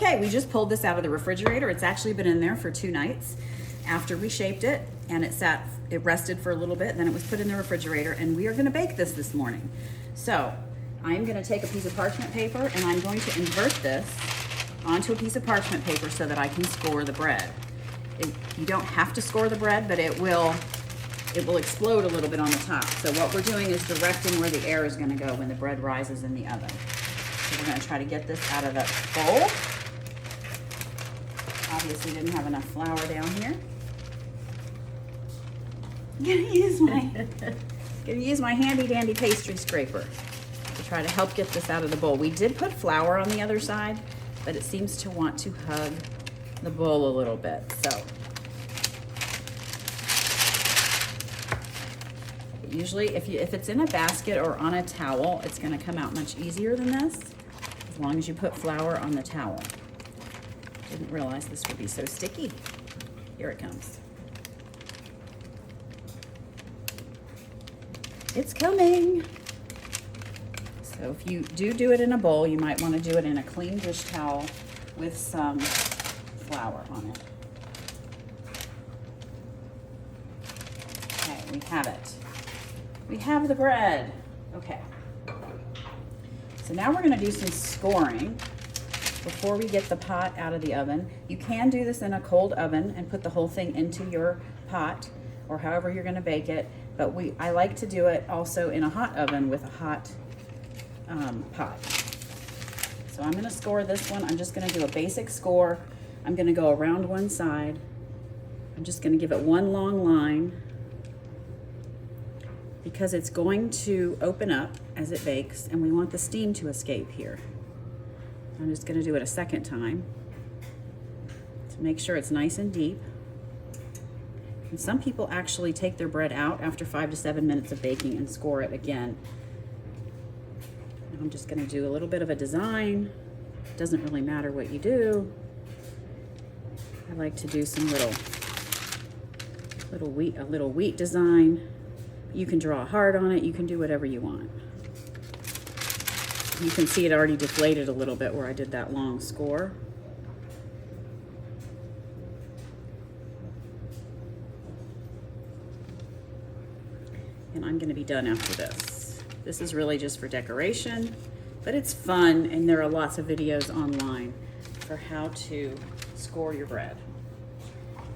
Okay, we just pulled this out of the refrigerator. It's actually been in there for 2 nights after we shaped it, and it rested for a little bit, then it was put in the refrigerator, and we are gonna bake this morning. So I'm gonna take a piece of parchment paper and I'm going to invert this onto a piece of parchment paper so that I can score the bread. You don't have to score the bread, but it will explode a little bit on the top. So what we're doing is directing where the air is gonna go when the bread rises in the oven. So we're gonna try to get this out of the bowl. Obviously didn't have enough flour down here. I'm gonna use my handy dandy pastry scraper to try to help get this out of the bowl. We did put flour on the other side, but it seems to want to hug the bowl a little bit. So usually if it's in a basket or on a towel, it's gonna come out much easier than this, as long as you put flour on the towel. Didn't realize this would be so sticky. Here it comes. It's coming. So if you do it in a bowl, you might want to do it in a clean dish towel with some flour on it. Okay, we have it. We have the bread. Okay. So now we're going to do some scoring before we get the pot out of the oven. You can do this in a cold oven and put the whole thing into your pot or however you're going to bake it, but I like to do it also in a hot oven with a hot pot. So I'm going to score this one. I'm just going to do a basic score. I'm going to go around one side. I'm just going to give it one long line because it's going to open up as it bakes and we want the steam to escape here. I'm just going to do it a second time to make sure it's nice and deep. And some people actually take their bread out after 5 to 7 minutes of baking and score it again. And I'm just going to do a little bit of a design. Doesn't really matter what you do. I like to do some little wheat design. You can draw a heart on it. You can do whatever you want. You can see it already deflated a little bit where I did that long score. And I'm going to be done after this. This is really just for decoration, but it's fun, and there are lots of videos online for how to score your bread.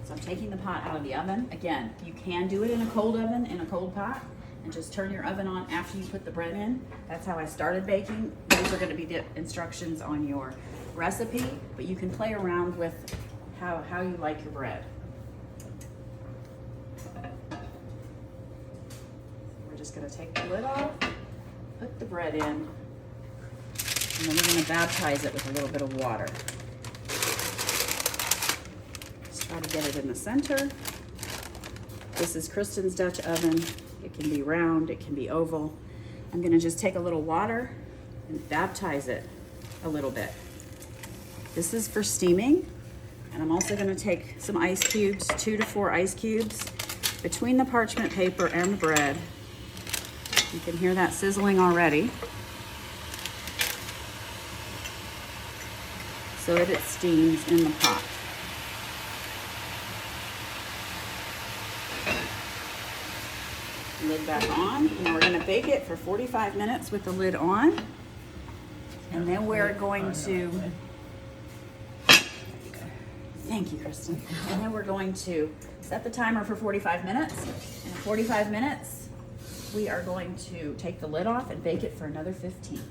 So I'm taking the pot out of the oven. Again, you can do it in a cold oven, in a cold pot, and just turn your oven on after you put the bread in. That's how I started baking. These are going to be the instructions on your recipe, but you can play around with how you like your bread. We're just going to take the lid off, put the bread in, and then we're going to baptize it with a little bit of water. Just try to get it in the center. This is Kristen's Dutch oven. It can be round, it can be oval. I'm going to just take a little water and baptize it a little bit. This is for steaming, and I'm also going to take some ice cubes, 2 to 4 ice cubes, between the parchment paper and the bread. You can hear that sizzling already. So that it steams in the pot. Lid back on, and we're going to bake it for 45 minutes with the lid on. And then we're going to, thank you, Kristen. And then we're going to set the timer for 45 minutes. And in 45 minutes, we are going to take the lid off and bake it for another 15.